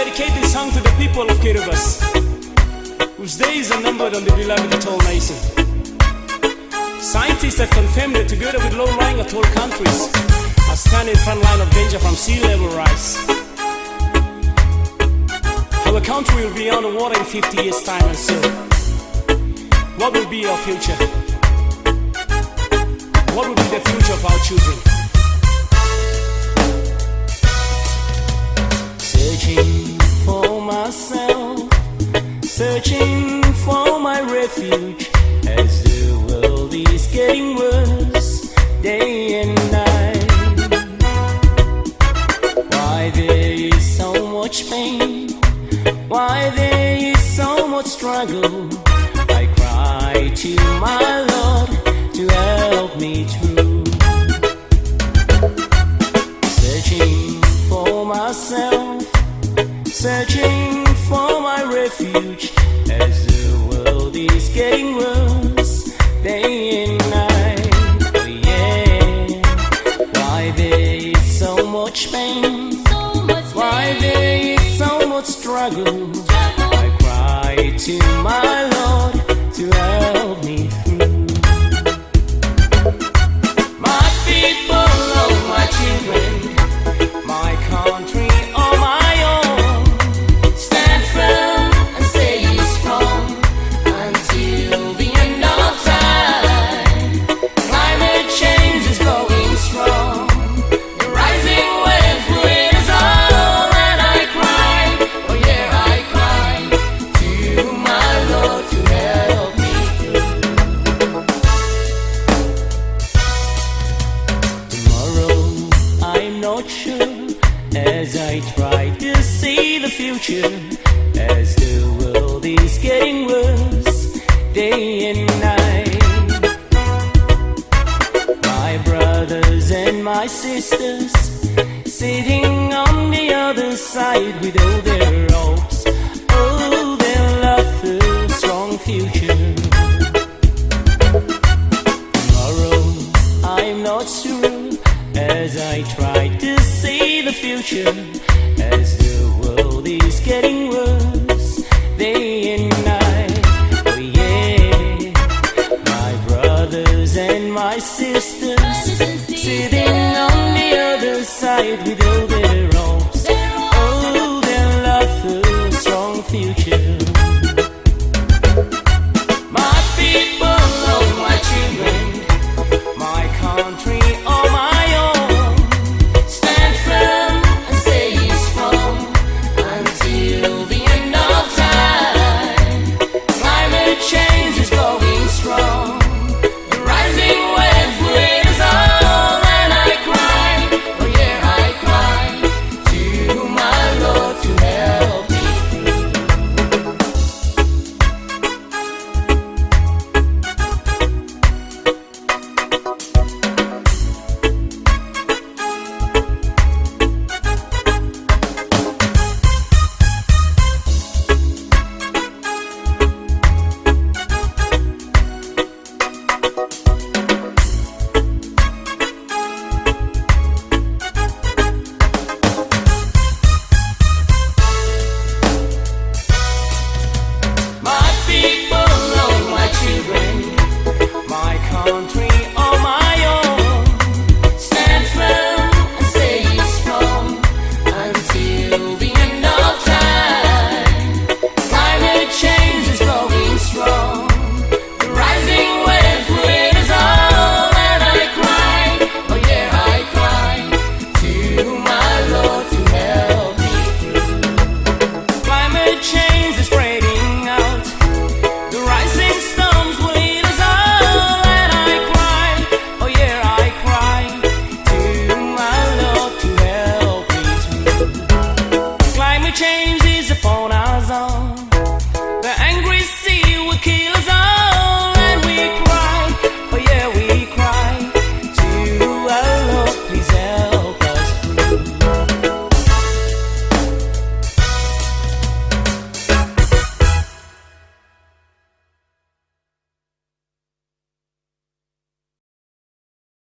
dedicate this song to the people of Kiribati, whose days are numbered on the beloved atoll nation. Scientists have confirmed that together with low-lying atoll countries are standing in front line of danger from sea level rise. Our country will be underwater in 50 years' time, and so what will be our future? What will be the future of our children? Searching for myself, searching for my refuge, as the world is getting worse day and night. Why there is so much pain? Why there is so much struggle? I cry to my Lord to help me through. Searching for myself, searching for my refuge, as the world is getting worse day and night. Oh yeah. Why there is so much pain? Why there is so much struggle? I cry to my Lord to help me through. My people, oh my children, my country, oh my own, stand firm and stay strong until the end of time. Climate change is going strong, the rising waves will hit us all, and I cry, oh yeah, I cry to my Lord to help me through. Tomorrow I'm not sure, as I try to see the future, as the world is getting worse day and night. My brothers and my sisters sitting on the other side with all their hopes, all their love for a strong future. Tomorrow I'm not sure, as I try to see the future, as the world is getting worse day and night. Oh yeah, my brothers and my sisters sitting on the other side with all their